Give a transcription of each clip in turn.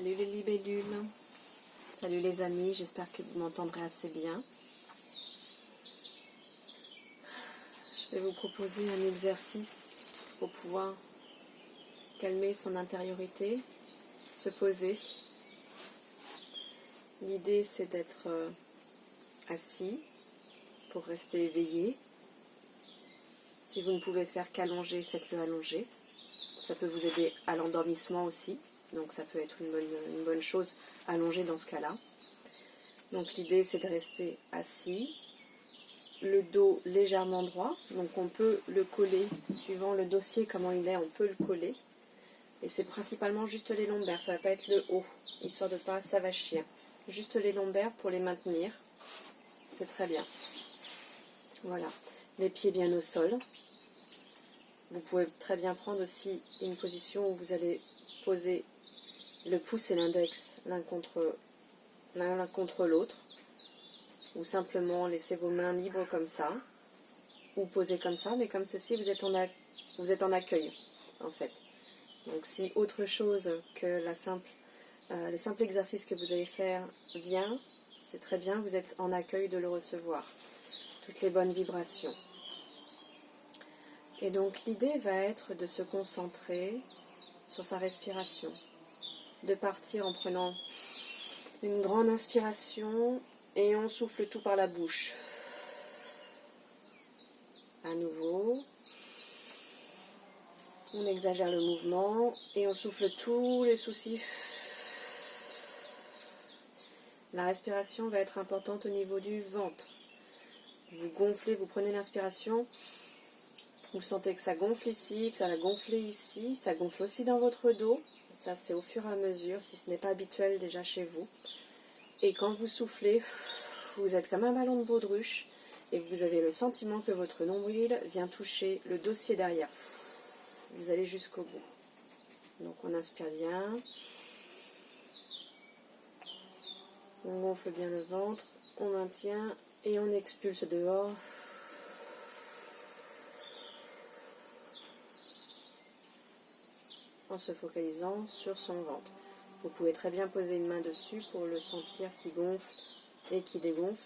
Salut les libellules, salut les amis, j'espère que vous m'entendrez assez bien. Je vais vous proposer un exercice pour pouvoir calmer son intériorité, se poser. L'idée c'est d'être assis pour rester éveillé. Si vous ne pouvez faire qu'allonger, faites-le allongé. Ça peut vous aider à l'endormissement aussi. Donc ça peut être une bonne chose allongée dans ce cas-là. Donc l'idée c'est de rester assis, le dos légèrement droit. Donc on peut le coller, suivant le dossier comment il est, on peut le coller. Et c'est principalement juste les lombaires, ça ne va pas être le haut, histoire de ne pas s'avachir. Juste les lombaires pour les maintenir, c'est très bien. Voilà, les pieds bien au sol. Vous pouvez très bien prendre aussi une position où vous allez poser le pouce et l'index l'un contre l'autre, ou simplement laisser vos mains libres comme ça, ou poser comme ça, mais comme ceci, vous êtes en accueil, en fait. Donc si autre chose que le simple exercice que vous allez faire vient, c'est très bien, vous êtes en accueil de le recevoir. Toutes les bonnes vibrations. Et donc l'idée va être de se concentrer sur sa respiration, de partir en prenant une grande inspiration et on souffle tout par la bouche. À nouveau, on exagère le mouvement et on souffle tous les soucis. La respiration va être importante au niveau du ventre. Vous gonflez, vous prenez l'inspiration, vous sentez que ça gonfle ici, que ça va gonfler ici, ça gonfle aussi dans votre dos. Ça c'est au fur et à mesure, si ce n'est pas habituel déjà chez vous. Et quand vous soufflez, vous êtes comme un ballon de baudruche et vous avez le sentiment que votre nombril vient toucher le dossier derrière. Vous allez jusqu'au bout. Donc on inspire bien. On gonfle bien le ventre, on maintient et on expulse dehors. En se focalisant sur son ventre. Vous pouvez très bien poser une main dessus pour le sentir qui gonfle et qui dégonfle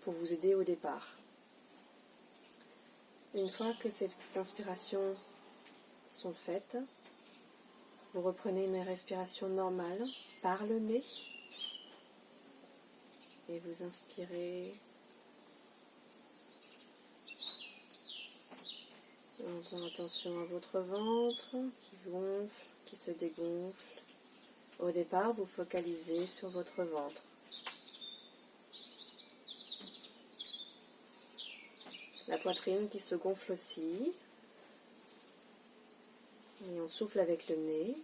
pour vous aider au départ. Une fois que ces inspirations sont faites, vous reprenez une respiration normale par le nez et vous inspirez en faisant attention à votre ventre qui gonfle, qui se dégonfle. Au départ, vous focalisez sur votre ventre. La poitrine qui se gonfle aussi. Et on souffle avec le nez.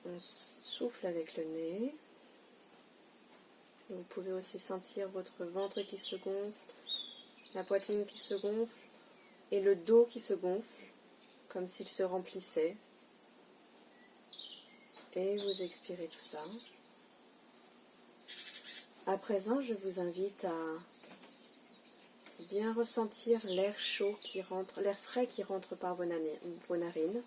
On souffle avec le nez. Et vous pouvez aussi sentir votre ventre qui se gonfle, la poitrine qui se gonfle et le dos qui se gonfle, comme s'il se remplissait. Et vous expirez tout ça. À présent, je vous invite à bien ressentir l'air chaud qui rentre, l'air frais qui rentre par vos narines.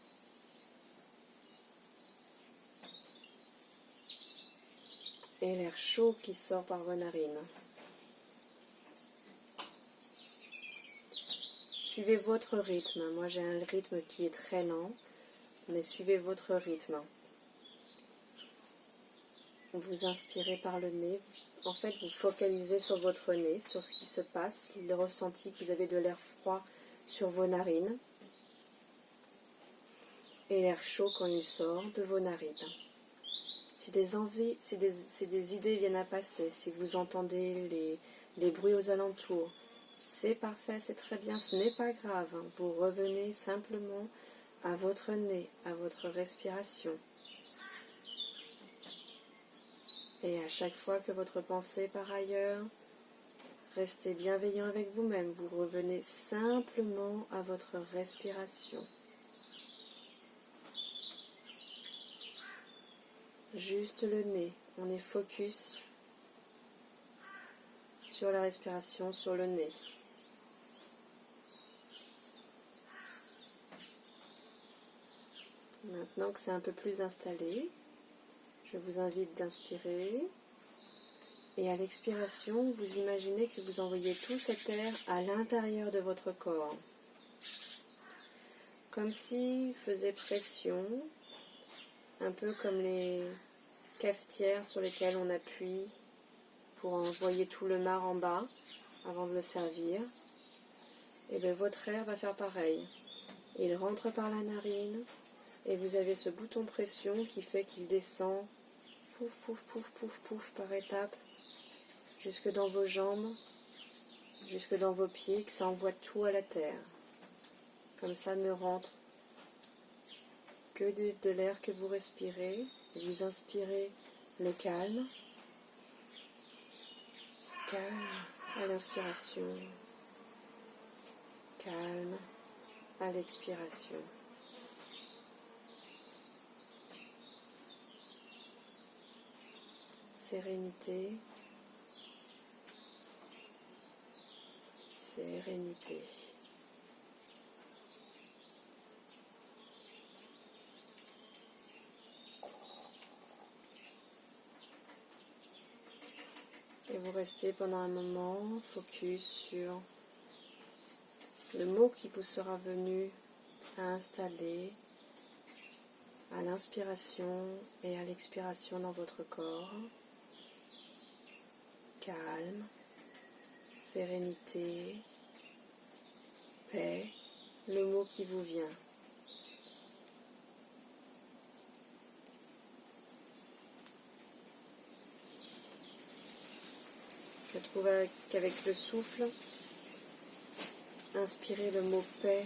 Et l'air chaud qui sort par vos narines. Suivez votre rythme. Moi, j'ai un rythme qui est très lent, mais suivez votre rythme. Vous inspirez par le nez. En fait, vous focalisez sur votre nez, sur ce qui se passe, le ressenti que vous avez de l'air froid sur vos narines et l'air chaud quand il sort de vos narines. Si des idées viennent à passer, si vous entendez les bruits aux alentours, c'est parfait, c'est très bien, ce n'est pas grave. Vous revenez simplement à votre nez, à votre respiration. Et à chaque fois que votre pensée part ailleurs, restez bienveillant avec vous-même. Vous revenez simplement à votre respiration. Juste le nez. On est focus sur la respiration, sur le nez. Maintenant que c'est un peu plus installé, je vous invite d'inspirer. Et à l'expiration, vous imaginez que vous envoyez tout cet air à l'intérieur de votre corps. Comme s'il faisait pression, un peu comme les cafetières sur lesquelles on appuie pour envoyer tout le marc en bas avant de le servir. Et bien votre air va faire pareil. Il rentre par la narine et vous avez ce bouton pression qui fait qu'il descend pouf pouf pouf pouf pouf par étapes jusque dans vos jambes, jusque dans vos pieds, que ça envoie tout à la terre. Comme ça ne rentre que de l'air que vous respirez. Vous inspirez le calme. Calme à l'inspiration. Calme à l'expiration. Sérénité. Sérénité. Et vous restez pendant un moment focus sur le mot qui vous sera venu à installer à l'inspiration et à l'expiration dans votre corps. Calme, sérénité, paix, le mot qui vous vient. Je trouve qu'avec le souffle, inspirer le mot paix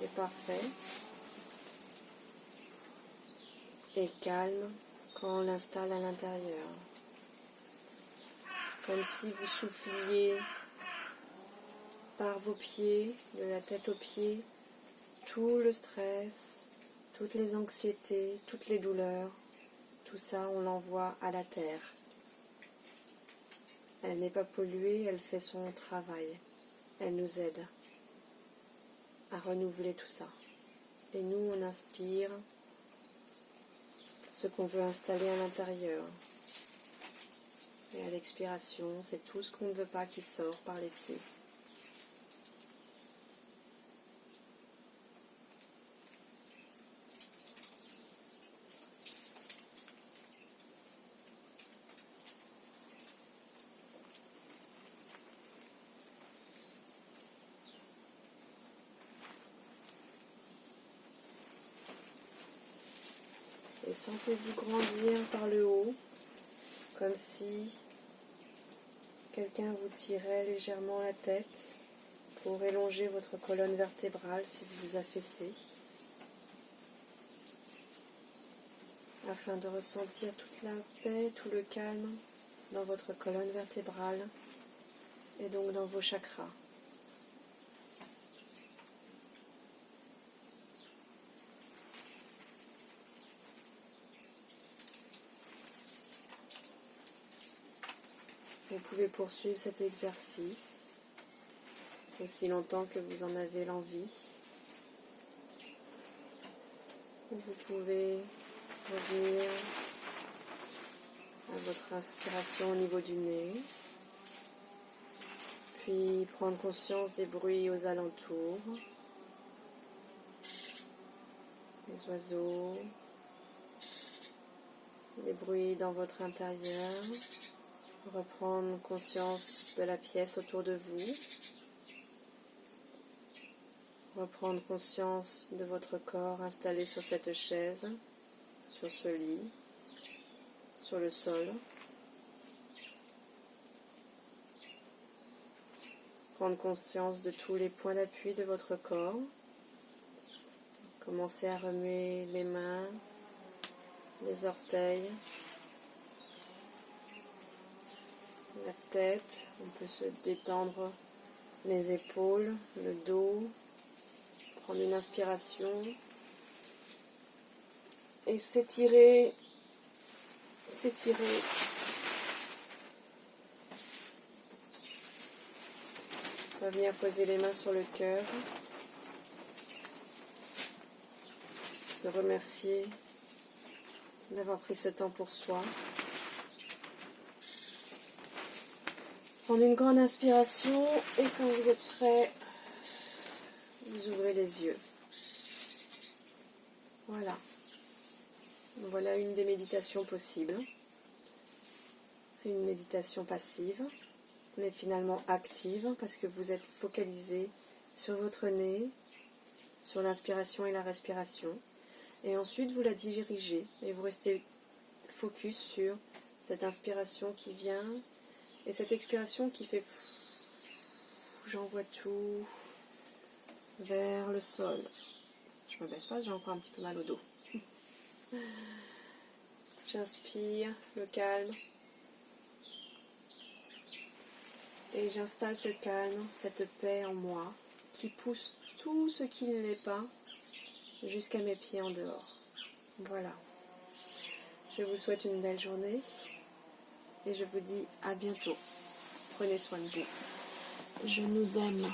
est parfait. Et calme quand on l'installe à l'intérieur. Comme si vous souffliez par vos pieds, de la tête aux pieds, tout le stress, toutes les anxiétés, toutes les douleurs, tout ça on l'envoie à la terre. Elle n'est pas polluée, elle fait son travail. Elle nous aide à renouveler tout ça. Et nous on inspire ce qu'on veut installer à l'intérieur. Et à l'expiration, c'est tout ce qu'on ne veut pas qui sort par les pieds. Et sentez-vous grandir par le haut, comme si quelqu'un vous tirait légèrement la tête pour élonger votre colonne vertébrale si vous vous affaissez, afin de ressentir toute la paix, tout le calme dans votre colonne vertébrale et donc dans vos chakras. Vous pouvez poursuivre cet exercice aussi longtemps que vous en avez l'envie. Vous pouvez revenir à votre inspiration au niveau du nez, puis prendre conscience des bruits aux alentours, les oiseaux, les bruits dans votre intérieur. Reprendre conscience de la pièce autour de vous. Reprendre conscience de votre corps installé sur cette chaise, sur ce lit, sur le sol. Prendre conscience de tous les points d'appui de votre corps. Commencez à remuer les mains, les orteils, la tête. On peut se détendre les épaules, le dos. Prendre une inspiration et s'étirer. Revenir poser les mains sur le cœur. se remercier d'avoir pris ce temps pour soi. Prendre une grande inspiration et quand vous êtes prêt, vous ouvrez les yeux. Voilà. Voilà une des méditations possibles. Une méditation passive, mais finalement active parce que vous êtes focalisé sur votre nez, sur l'inspiration et la respiration. Et ensuite vous la dirigez et vous restez focus sur cette inspiration qui vient et cette expiration qui fait j'envoie tout vers le sol. Je me baisse pas, j'ai encore un petit peu mal au dos. J'inspire le calme et j'installe ce calme, cette paix en moi qui pousse tout ce qui ne l'est pas jusqu'à mes pieds en dehors. Voilà. Je vous souhaite une belle journée et je vous dis à bientôt. Prenez soin de vous. Je nous aime.